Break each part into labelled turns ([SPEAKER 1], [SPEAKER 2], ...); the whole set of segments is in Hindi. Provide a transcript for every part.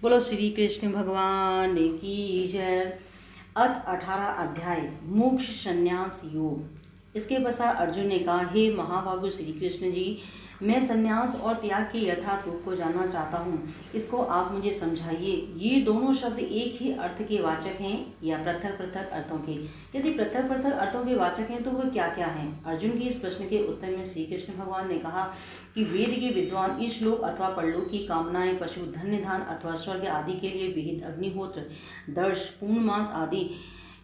[SPEAKER 1] बोलो श्री कृष्ण भगवान की जय। अथ 18 अध्याय मोक्ष संन्यास योग। इसके पश्चात अर्जुन ने कहा, हे महाबाहु श्री कृष्ण जी, मैं संन्यास और त्याग के यथार्थ रूप को जानना चाहता हूँ। इसको आप मुझे समझाइए। ये दोनों शब्द एक ही अर्थ के वाचक हैं या पृथक पृथक अर्थों के? यदि पृथक पृथक अर्थों के वाचक हैं तो वो क्या क्या हैं? अर्जुन के इस प्रश्न के उत्तर में श्री कृष्ण भगवान ने कहा कि वेद के विद्वान इस लोक अथवा परलोक की कामनाएं, पशु, धन्य धान अथवा स्वर्ग आदि के लिए विहित अग्निहोत्र, दर्श, पूर्णमास आदि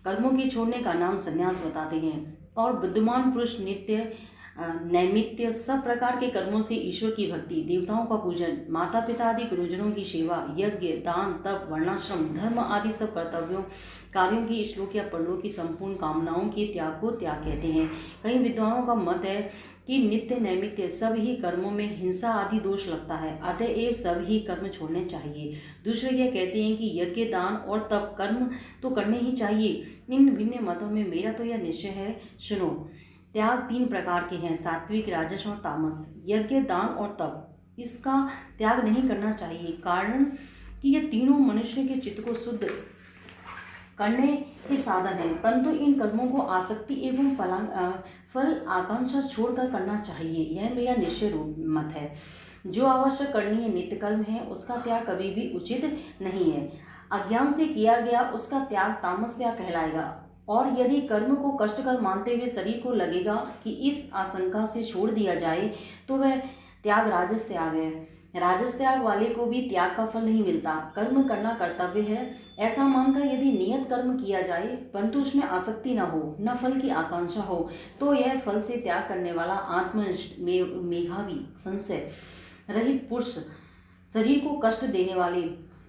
[SPEAKER 1] कर्मों के छोड़ने का नाम संन्यास बताते हैं। और विद्वान पुरुष नित्य नैमित्य सब प्रकार के कर्मों से ईश्वर की भक्ति, देवताओं का पूजन, माता पिता आदि गुरुजनों की सेवा, यज्ञ, दान, तप, वर्णाश्रम, धर्म आदि सब कर्तव्यों कार्यों की श्लोक या परलोक की संपूर्ण कामनाओं के त्याग को त्याग कहते हैं। कई विद्वानों का मत है कि नित्य नैमित्य सब ही कर्मों में हिंसा आदि दोष लगता है, अतएव सब ही कर्म छोड़ने चाहिए। दूसरे यह कहते हैं कि यज्ञ, दान और तप कर्म तो करने ही चाहिए। इन भिन्न मतों में मेरा तो यह निश्चय है, सुनो। त्याग 3 प्रकार के हैं, सात्विक, राजस और तामस। यज्ञ, दान और तप, इसका त्याग नहीं करना चाहिए, कारण कि ये तीनों मनुष्य के चित्त को शुद्ध करने के साधन हैं, परंतु इन कर्मों को आसक्ति एवं फल आकांक्षा छोड़कर करना चाहिए। यह मेरा निश्चय रूप मत है। जो आवश्यक करणीय नित्य कर्म है उसका त्याग कभी भी उचित नहीं है। अज्ञान से किया गया उसका त्याग तामस त्याग कहलाएगा। और यदि कर्म को कष्टकर मानते हुए शरीर को लगेगा कि इस आशंका से छोड़ दिया जाए तो वह त्याग राजस त्याग है। राजस त्याग वाले को भी त्याग का फल नहीं मिलता। कर्म करना कर्तव्य है ऐसा मानकर यदि नियत कर्म किया जाए परंतु उसमें आसक्ति न हो, न फल की आकांक्षा हो, तो यह फल से त्याग करने वाला आत्मनिष्ठ, मेधावी, संशय रहित पुरुष शरीर को कष्ट देने वाले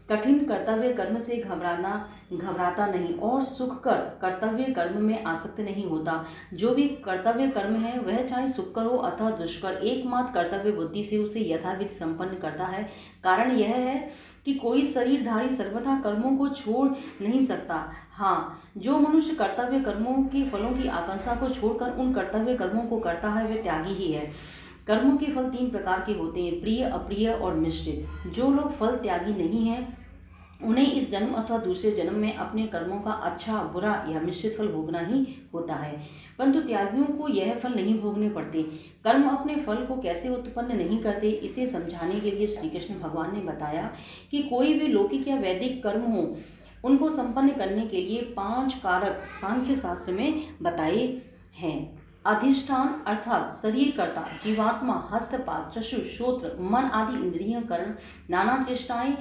[SPEAKER 1] कठिन कर्तव्य कर्म से घबराता नहीं और सुखकर कर्तव्य कर्म में आसक्त नहीं होता। जो भी कर्तव्य कर्म है वह चाहे सुखकर हो अथवा दुष्कर, एकमात्र कर्तव्य बुद्धि से उसे यथाविधि संपन्न करता है। कारण यह है कि कोई शरीरधारी सर्वथा कर्मों को छोड़ नहीं सकता। हाँ, जो मनुष्य कर्तव्य कर्मों के फलों की आकांक्षा को छोड़कर उन कर्तव्य कर्मों को करता है वह त्यागी ही है। कर्मों के फल 3 प्रकार के होते हैं, प्रिय, अप्रिय और मिश्रित। जो लोग फल त्यागी नहीं हैं उन्हें इस जन्म अथवा दूसरे जन्म में अपने कर्मों का अच्छा, बुरा या मिश्रित फल भोगना ही होता है, परंतु त्यागियों को यह फल नहीं भोगने पड़ते। कर्म अपने फल को कैसे उत्पन्न नहीं करते, इसे समझाने के लिए श्री कृष्ण भगवान ने बताया कि कोई भी लौकिक या वैदिक कर्म हो उनको संपन्न करने के लिए 5 कारक सांख्य शास्त्र में बताए हैं। अधिष्ठान अर्थात शरीर कर्ता, जीवात्मा, हस्तपाद, चक्षु, श्रोत्र, मन आदि इंद्रिय, कर्ण, नाना चेष्टाएं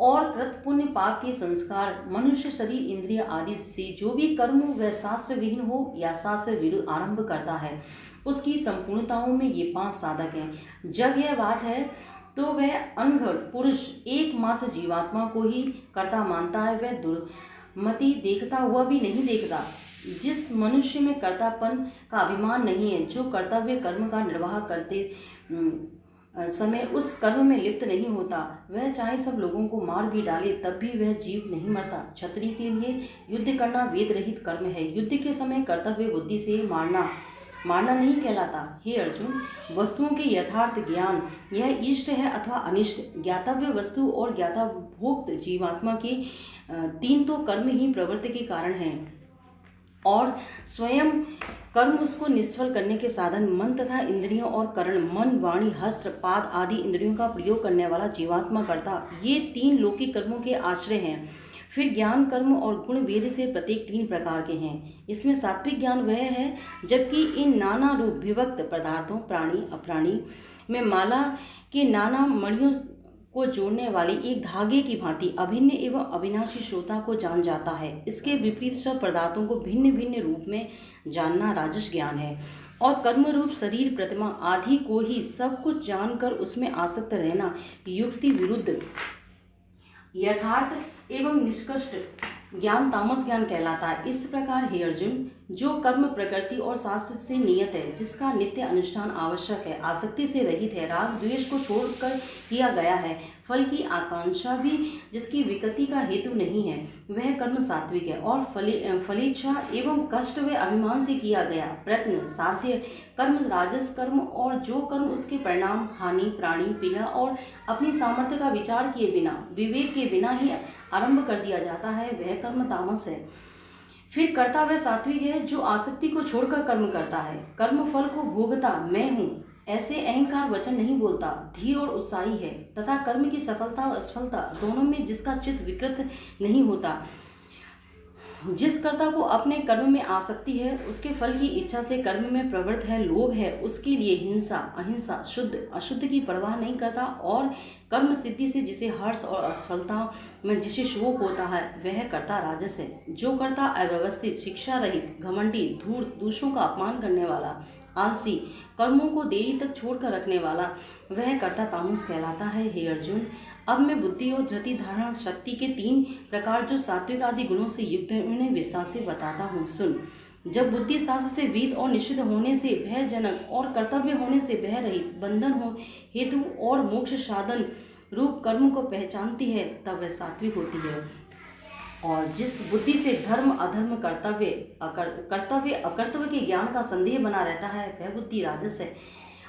[SPEAKER 1] और कृत पुण्य पाप के संस्कार, मनुष्य शरीर, इंद्रिय आदि से जो भी कर्म वह शास्त्र विहीन हो या शास्त्र विरुद्ध आरंभ करता है उसकी संपूर्णताओं में ये 5 साधक हैं। जब यह बात है तो वह अनघड़ पुरुष एकमात्र जीवात्मा को ही कर्ता मानता है। वह दुर्मति देखता हुआ भी नहीं देखता। जिस मनुष्य में कर्तापन का अभिमान नहीं है, जो कर्तव्य कर्म का निर्वाह करते समय उस कर्म में लिप्त नहीं होता, वह चाहे सब लोगों को मार भी डाले तब भी वह जीव नहीं मरता। क्षत्रिय के लिए युद्ध करना वेद रहित कर्म है। युद्ध के समय कर्तव्य बुद्धि से मारना नहीं कहलाता। हे अर्जुन, वस्तुओं के यथार्थ ज्ञान यह इष्ट है अथवा अनिष्ट, ज्ञातव्य वस्तु और ज्ञाता भोक्त जीवात्मा के 3 तो कर्म ही प्रवृत्ति के कारण हैं और स्वयं कर्म उसको निष्फल करने के साधन। मन तथा इंद्रियों और करण, मन, वाणी, हस्त, पाद आदि इंद्रियों का प्रयोग करने वाला जीवात्मा कर्ता, ये 3 लौकिक कर्मों के आश्रय हैं। फिर ज्ञान, कर्म और गुण वेद से प्रत्येक 3 प्रकार के हैं। इसमें सात्विक ज्ञान वह है जबकि इन नाना रूप विभक्त पदार्थों, प्राणी अप्राणी में माला के नाना मणियों को जोड़ने वाली एक धागे की भांति अभिन्न एवं अविनाशी श्रोता को जान जाता है। इसके विपरीत सब पदार्थों को भिन्न भिन्न रूप में जानना राजस ज्ञान है। और कर्म रूप शरीर, प्रतिमा आदि को ही सब कुछ जानकर उसमें आसक्त रहना युक्ति विरुद्ध यथार्थ एवं निष्कृष्ट ज्ञान तामस ज्ञान कहलाता है। इस प्रकार हे अर्जुन, जो कर्म प्रकृति और शास्त्र से नियत है, जिसका नित्य अनुष्ठान आवश्यक है, आसक्ति से रहित है, राग द्वेष को छोड़कर किया गया है, फल की आकांक्षा भी जिसकी विकृति का हेतु नहीं है, वह कर्म सात्विक है। और फलेच्छा एवं कष्ट व अभिमान से किया गया प्रयत्न साध्य कर्म राजस कर्म, और जो कर्म उसके परिणाम हानि, प्राणी पीड़ा और अपनी सामर्थ्य का विचार किए बिना, विवेक के बिना ही आरंभ कर दिया जाता है, वह कर्म तामस है। फिर कर्ता वह सात्विक है जो आसक्ति को छोड़कर कर्म करता है, कर्म फल को भोगता मैं हूँ ऐसे अहंकार वचन नहीं बोलता, धीर और उत्साही है तथा कर्म की सफलता और असफलता दोनों में जिसका चित्त विकृत नहीं होता। जिस कर्ता को अपने कर्म में आसक्ति है, उसके फल की इच्छा से कर्म में प्रवृत्त है, लोभ है, उसके लिए हिंसा, अहिंसा, शुद्ध अशुद्ध की परवाह नहीं करता, और कर्म सिद्धि से जिसे हर्ष और असफलता में जिसे शोक होता है, वह कर्ता राजस है। जो कर्ता अव्यवस्थित, शिक्षा रहित, घमंडी, धूर्त, दूसरों का अपमान करने वाला, आलसी, कर्मों को देरी तक छोड़कर रखने वाला, वह कर्ता तामस कहलाता है। हे अर्जुन, अब मैं बुद्धि और धृति धारणा शक्ति के 3 प्रकार जो सात्विक आदि गुणों से युक्त है, उन्हें विस्तार से बताता हूँ, सुन। जब बुद्धि शास्त्र से विहित और निषिद्ध होने से, भयजनक और कर्तव्य होने से भय रहित, बंधन हो हेतु और मोक्ष साधन रूप कर्म को पहचानती है, तब वह सात्विक होती है। और जिस बुद्धि से धर्म अधर्म, कर्तव्य अकर्तव्य के ज्ञान का संदेह बना रहता है, वह बुद्धि राजस है।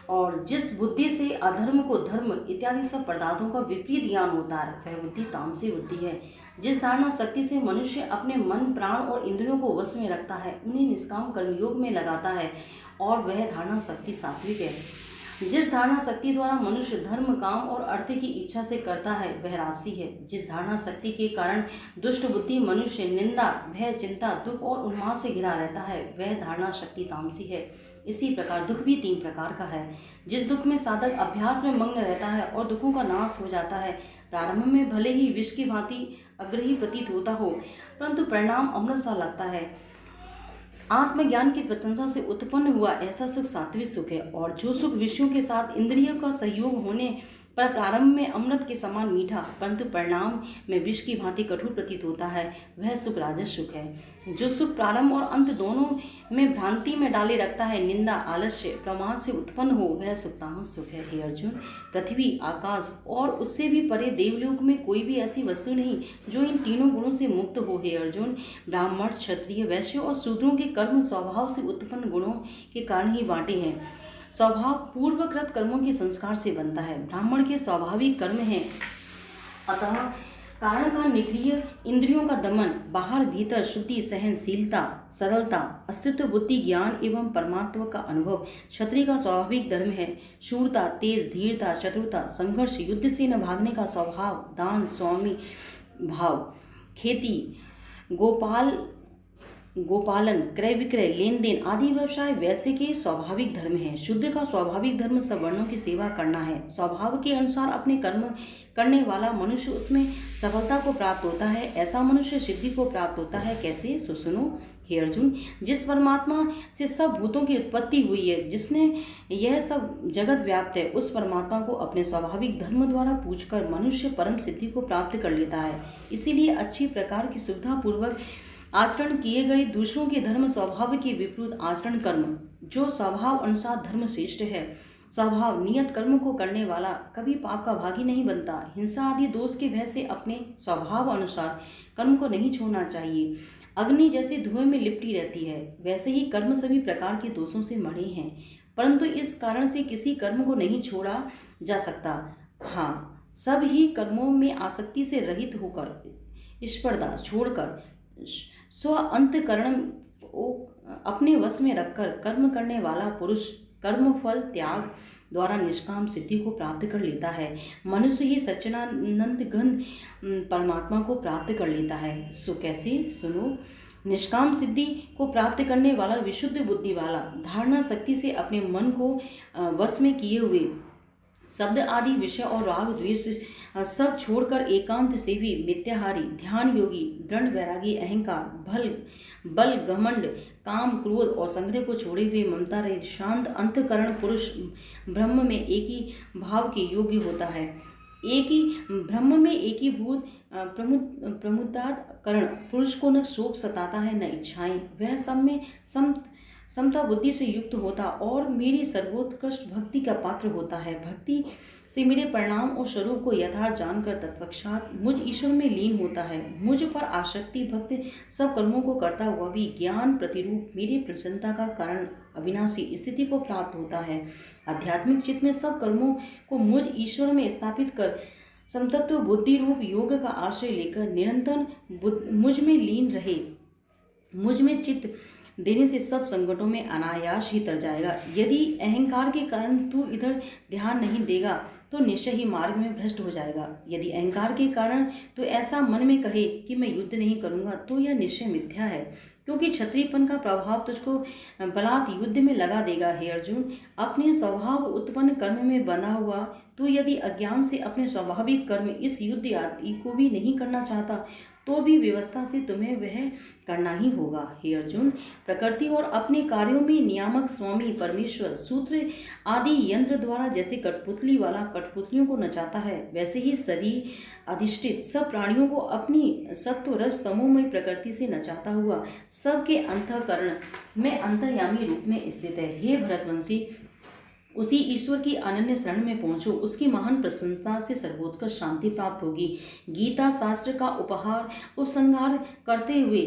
[SPEAKER 1] और जिस बुद्धि से अधर्म को धर्म इत्यादि सब पदार्थों का विपरीत ज्ञान होता है, वह बुद्धि तामसी बुद्धि है। जिस धारणा शक्ति से मनुष्य अपने मन, प्राण और इंद्रियों को वश में रखता है, उन्हें निष्काम कर्मयोग में लगाता है, और वह धारणा शक्ति सात्विक है। जिस धारणा शक्ति द्वारा मनुष्य धर्म, काम और अर्थ की इच्छा से करता है, वह राशि है। जिस धारणा शक्ति के कारण दुष्ट बुद्धि मनुष्य निंदा, भय, चिंता, दुख और उन्माद से घिरा रहता है, वह धारणा शक्ति तामसी है। इसी प्रकार दुख भी 3 प्रकार का है। जिस दुख में साधक अभ्यास में मग्न रहता है और दुखों का नाश हो जाता है, प्रारंभ में भले ही विष की भांति अग्रही प्रतीत होता हो, परंतु परिणाम अमृत सा लगता है। आत्मज्ञान की प्रशंसा से उत्पन्न हुआ ऐसा सुख सात्विक सुख है। और जो सुख विषयों के साथ इंद्रियों का सहयोग होने पर प्रारंभ में अमृत के समान मीठा, परंतु परिणाम में विष की भांति कठोर प्रतीत होता है, वह सुख राजस सुख है। जो सुख प्रारंभ और अंत दोनों में भ्रांति में डाले रखता है, निंदा, आलस्य, प्रमाद से उत्पन्न हो, वह सुख तामस सुख है। हे अर्जुन, पृथ्वी, आकाश और उससे भी परे देवलोक में कोई भी ऐसी वस्तु नहीं जो इन तीनों गुणों से मुक्त हो। हे अर्जुन, ब्राह्मण, क्षत्रिय, वैश्य और शूद्रों के कर्म स्वभाव से उत्पन्न गुणों के कारण ही बांटे हैं। स्वभाव पूर्वकृत कर्मों के संस्कार से बनता है। ब्राह्मण के स्वाभाविक कर्म हैं, अतः कारण का निग्रह, इंद्रियों का दमन, बाहर भीतर शुद्धि, सहनशीलता, सरलता, अस्तित्व, बुद्धि, ज्ञान एवं परमात्मा का अनुभव क्षत्रिय का स्वाभाविक धर्म है। शूरता, तेज, धीरता, चतुरता, संघर्ष, युद्ध से न भागने का स्वभाव, दान, स्वामी भाव, खेती, गोपालन, क्रय विक्रय, लेन देन आदि व्यवसाय वैसे के स्वाभाविक धर्म हैं। शूद्र का स्वाभाविक धर्म सब वर्णों की सेवा करना है। स्वभाव के अनुसार अपने कर्म करने वाला मनुष्य उसमें सफलता को प्राप्त होता है। ऐसा मनुष्य सिद्धि को प्राप्त होता है। कैसे? सो सुनो। हे अर्जुन, जिस परमात्मा से सब भूतों की उत्पत्ति हुई है, जिसने यह सब जगत व्याप्त है, उस परमात्मा को अपने स्वाभाविक धर्म द्वारा पूजकर मनुष्य परम सिद्धि को प्राप्त कर लेता है। इसीलिए अच्छी प्रकार की सुविधा पूर्वक आचरण किए गए दूसरों के धर्म स्वभाव के विपरीत आचरण कर्म, जो स्वभाव अनुसार धर्म श्रेष्ठ है। स्वभाव नियत कर्म को करने वाला कभी पाप का भागी नहीं बनता। हिंसा आदि दोष के भय से अपने स्वभाव अनुसार कर्म को नहीं छोड़ना चाहिए। अग्नि जैसे धुएं में लिपटी रहती है, वैसे ही कर्म सभी प्रकार के दोषों से मरे हैं, परंतु इस कारण से किसी कर्म को नहीं छोड़ा जा सकता। हाँ, सब ही कर्मों में आसक्ति से रहित होकर, स्पर्धा छोड़कर, स्व अंतःकरण को अपने वश में रखकर कर्म करने वाला पुरुष कर्म फल त्याग द्वारा निष्काम सिद्धि को प्राप्त कर लेता है। मनुष्य ही सच्चिदानंद घन परमात्मा को प्राप्त कर लेता है। सो कैसे? सुनो। निष्काम सिद्धि को प्राप्त करने वाला विशुद्ध बुद्धि वाला, धारणा शक्ति से अपने मन को वश में किए हुए, शब्द आदि विषय और राग द्वेष सब छोड़कर एकांत से भी मिथ्याहारी, ध्यान योगी, दृढ़ वैरागी, अहंकार, बल, घमंड, काम, क्रोध और संग्रह को छोड़े हुए ममता रहित शांत अंतःकरण पुरुष ब्रह्म में एक ही भाव के योग्य होता है। ब्रह्म में एक ही भूत प्रमुदात करण पुरुष को न शोक सताता है न इच्छाएं। वह सब में समता बुद्धि से युक्त होता और मेरी सर्वोत्कृष्ट भक्ति का पात्र होता है। भक्ति से मेरे परिणाम और स्वरूप को यथार्थ जानकर तत्पश्चात मुझ ईश्वर में लीन होता है। मुझ पर आसक्ति भक्त सब कर्मों को करता हुआ भी ज्ञान प्रतिरूप मेरी प्रसन्नता का कारण अविनाशी स्थिति को प्राप्त होता है। आध्यात्मिक चित्त में सब कर्मों को मुझ ईश्वर में स्थापित कर समतत्व बुद्धि रूप योग का आश्रय लेकर निरंतर मुझ में लीन रहे। मुझ में चित्त देने से सब संकटों में अनायास ही तर जाएगा। यदि अहंकार के कारण तू इधर ध्यान नहीं देगा तो निश्चय ही मार्ग में भ्रष्ट हो जाएगा। यदि अहंकार के कारण तू ऐसा मन में कहे कि मैं युद्ध नहीं करूंगा तो यह निश्चय मिथ्या है, क्योंकि क्षत्रियपन का प्रभाव तुझको बलात् युद्ध में लगा देगा। हे अर्जुन, अपने स्वभाव उत्पन्न कर्म में बंधा हुआ तू यदि अज्ञान से अपने स्वाभाविक कर्म इस युद्ध आदि को भी नहीं करना चाहता तो भी व्यवस्था से तुम्हें वह करना ही होगा। हे अर्जुन, प्रकृति और अपने कार्यों में नियामक स्वामी परमेश्वर सूत्र आदि यंत्र द्वारा जैसे कठपुतली वाला कठपुतलियों को नचाता है, वैसे ही शरीर अधिष्ठित सब प्राणियों को अपनी सत्व रस तमोमय प्रकृति से नचाता हुआ सबके अंतःकरण में अंतर्यामी रूप में स्थित है। हे भरतवंशी, उसी ईश्वर की अनन्य शरण में पहुंचो, उसकी महान प्रसन्नता से सर्वोत्कृष्ट शांति प्राप्त होगी। गीता शास्त्र का उपसंहार करते हुए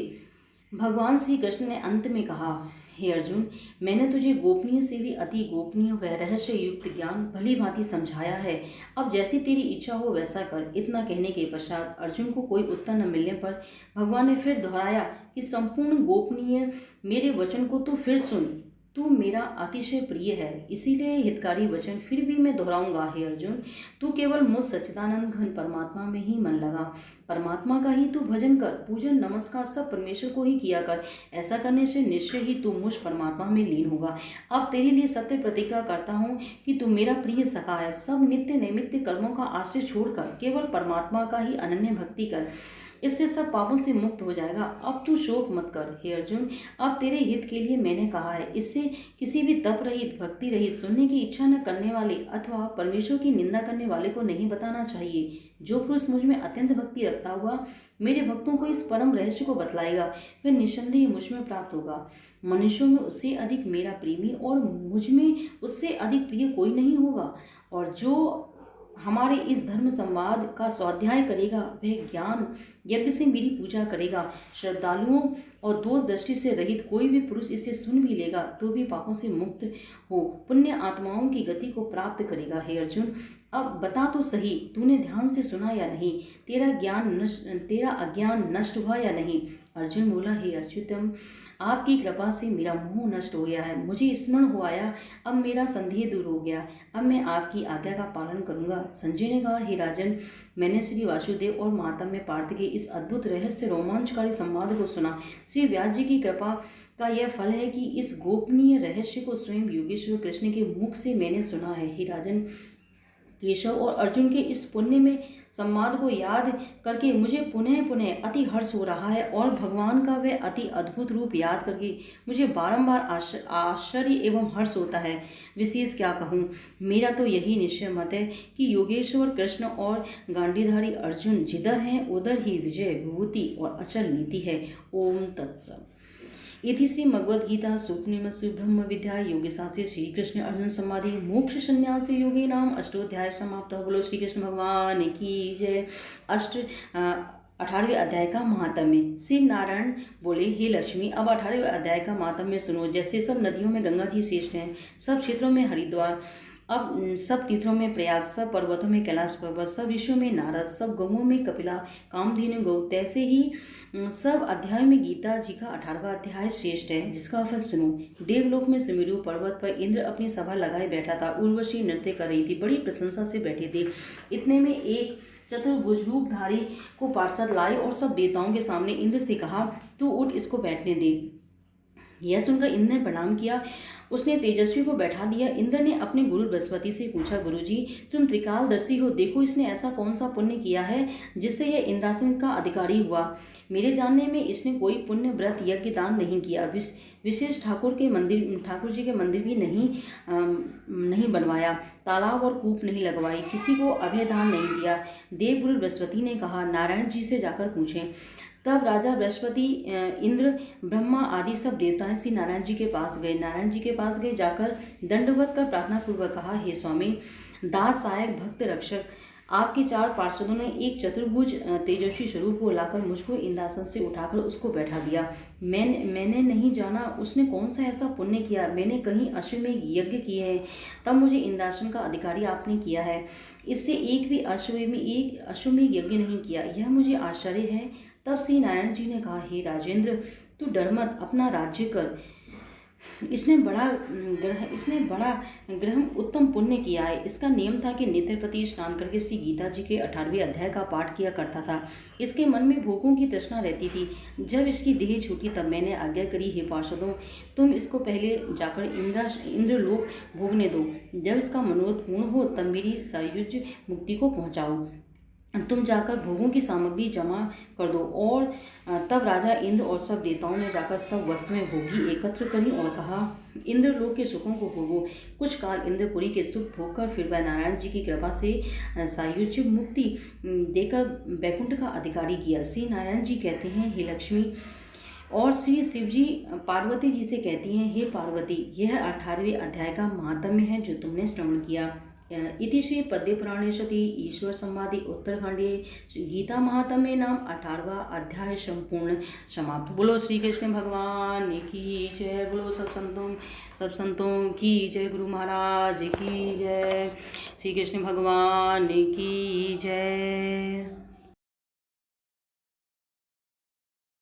[SPEAKER 1] भगवान श्री कृष्ण ने अंत में कहा, हे अर्जुन, मैंने तुझे गोपनीय से भी अति गोपनीय व रहस्य युक्त ज्ञान भली भांति समझाया है। अब जैसी तेरी इच्छा हो वैसा कर। इतना कहने के पश्चात अर्जुन को कोई उत्तर न मिलने पर भगवान ने फिर दोहराया कि संपूर्ण गोपनीय मेरे वचन को तू फिर सुन। तू मेरा अतिशय प्रिय है, इसीलिए हितकारी वचन फिर भी मैं दोहराऊंगा। हे अर्जुन, तू केवल मुझ सच्चिदानंद घन परमात्मा में ही मन लगा। परमात्मा का ही तू भजन कर, पूजन नमस्कार सब परमेश्वर को ही किया कर। ऐसा करने से निश्चय ही तू मुझ परमात्मा में लीन होगा। अब तेरे लिए सत्य प्रतिज्ञा करता हूँ कि तू मेरा प्रिय सखा है। सब नित्य नैमित्य कर्मों का आश्रय छोड़कर केवल परमात्मा का ही अनन्य भक्ति कर, इससे सब पापों से मुक्त हो जाएगा। अब तू शोक मत कर। हे अर्जुन, अब तेरे हित के लिए मैंने कहा है। इससे किसी भी तप रहित भक्ति रहित सुनने की इच्छा न करने वाले अथवा परमेश्वर की निंदा करने वाले को नहीं बताना चाहिए। जो पुरुष मुझ में अत्यंत भक्ति रखता हुआ मेरे भक्तों को इस परम रहस्य को बतलाएगा वह निस्संदेह मुझ में प्राप्त होगा। मनुष्यों में उससे अधिक मेरा प्रेमी और मुझ में उससे अधिक प्रिय कोई नहीं होगा। और जो हमारे इस धर्म संवाद का स्वाध्याय करेगा वह ज्ञान यज्ञ से मेरी पूजा करेगा। श्रद्धालुओं और दूर दृष्टि से रहित कोई भी पुरुष इसे सुन भी लेगा तो भी पापों से मुक्त हो पुण्य आत्माओं की गति को प्राप्त करेगा। हे अर्जुन, अब बता तो सही, तूने ध्यान से सुना या नहीं? तेरा अज्ञान नष्ट हुआ या नहीं? अर्जुन बोला, हे अच्युतम, आपकी कृपा से मेरा मोह नष्ट हो गया है, मुझे स्मरण हो आया, अब मेरा संदेह दूर हो गया, अब मैं आपकी आज्ञा का पालन करूंगा। संजय ने कहा, हे राजन, मैंने श्री वासुदेव और महात्म्य पार्थ के इस अद्भुत रहस्य रोमांचकारी संवाद को सुना। श्री व्यास जी की कृपा का यह फल है कि इस गोपनीय रहस्य को स्वयं योगेश्वर कृष्ण के मुख से मैंने सुना है। हे राजन, केशव और अर्जुन के इस पुण्य में संवाद को याद करके मुझे पुनः पुनः अति हर्ष हो रहा है और भगवान का वह अति अद्भुत रूप याद करके मुझे बारंबार आश्चर्य एवं हर्ष होता है। विशेष क्या कहूँ, मेरा तो यही निश्चय मत है कि योगेश्वर कृष्ण और गांडीधारी अर्जुन जिधर हैं उधर ही विजय विभूति और अचल नीति है। ओम तत्सत। इति श्री भगवद्गीता सूक्ष्मसु ब्रह्म विद्या योगशास्त्रे श्री कृष्ण अर्जुन संवादे मोक्ष संन्यास योगे नाम अष्टोध्याय समाप्त। बोलो श्री कृष्ण भगवान की जय। 18वें अध्याय का महात्म्य। श्री नारायण बोले, हे लक्ष्मी, अब 18वें अध्याय का महात्म्य सुनो। जैसे सब नदियों में गंगा जी श्रेष्ठ हैं, सब क्षेत्रों में हरिद्वार, अब सब तीर्थों में प्रयाग, सब पर्वतों में कैलाश पर्वत, सब ऋषियों में नारद, सब गौओं में कपिला कामधेनु गौ, तैसे ही सब अध्याय में गीता जी का 18वां अध्याय श्रेष्ठ है, जिसका फल सुनो। देवलोक में सुमेरु पर्वत पर इंद्र अपनी सभा लगाए बैठा था। उर्वशी नृत्य कर रही थी, बड़ी प्रशंसा से बैठे थे। इतने में एक चतुर्भुज रूपधारी को पार्षद लाए और सब देवताओं के सामने इंद्र से कहा, तू उठ, इसको बैठने दे। यह सुनकर इंद्र ने प्रणाम किया। उसने तेजस्वी को बैठा दिया। इंद्र ने अपने गुरु बृहस्पति से पूछा, गुरुजी, तुम त्रिकालदर्शी हो, देखो इसने ऐसा कौन सा पुण्य किया है जिससे यह इंद्रासन का अधिकारी हुआ। मेरे जानने में इसने कोई पुण्य व्रत यज्ञ दान नहीं किया, विशेष ठाकुर जी के मंदिर भी नहीं बनवाया, तालाब और कूप नहीं लगवाई, किसी को अभय दान नहीं दिया। देवगुरु बृहस्पति ने कहा, नारायण जी से जाकर पूछें। तब राजा बृहस्पति, इंद्र, ब्रह्मा आदि सब देवताएं श्री नारायण जी के पास गए। नारायण जी के पास गए, जाकर दंडवत कर प्रार्थना पूर्वक कहा, हे स्वामी, दास, सहायक, भक्त, रक्षक, आपके चार पार्षदों ने एक चतुर्भुज तेजस्वी स्वरूप को लाकर मुझको इंद्रासन से उठाकर उसको बैठा दिया। मैंने नहीं जाना उसने कौन सा ऐसा पुण्य किया। मैंने कहीं अश्वमेध यज्ञ किए हैं, तब मुझे इंद्रासन का अधिकारी आपने किया है। इससे एक भी अश्वमेध यज्ञ नहीं किया, यह मुझे आश्चर्य है। तब श्री नारायण जी ने कहा, हे राजेंद्र, तू डर मत, अपना राज्य कर। इसने बड़ा ग्रहण उत्तम पुण्य किया है। इसका नियम था कि नित्य प्रति स्नान करके श्री गीता जी के 18वें अध्याय का पाठ किया करता था। इसके मन में भोगों की तृष्णा रहती थी। जब इसकी देह छूटी तब मैंने आज्ञा करी, हे पार्षदों, तुम इसको पहले जाकर इंद्रलोक भोगने दो। जब इसका मनोरथ पूर्ण हो तब मेरी सायुज्य मुक्ति को पहुँचाओ। तुम जाकर भोगों की सामग्री जमा कर दो। और तब राजा इंद्र और सब देवताओं ने जाकर सब वस्तुएं भोगी एकत्र करी और कहा, इंद्रलोक के सुखों को भोगो। कुछ काल इंद्रपुरी के सुख भोगकर फिर वह नारायण जी की कृपा से सायुज्य मुक्ति देकर वैकुंठ का अधिकारी किया। श्री नारायण जी कहते हैं, हे लक्ष्मी, और श्री शिव जी पार्वती जी से कहती हैं, हे पार्वती, यह 18वें अध्याय का महात्म्य है जो तुमने श्रवण किया। इति श्री पद्य पुराणे सती ईश्वर संवादे उत्तरखंडे गीता महात्म्य नाम 18वां अध्याय संपूर्ण समाप्त। बोलो श्री कृष्ण भगवान की जय। बोलो सब संतों की जय। गुरु महाराज की जय। श्री कृष्ण भगवान की जय।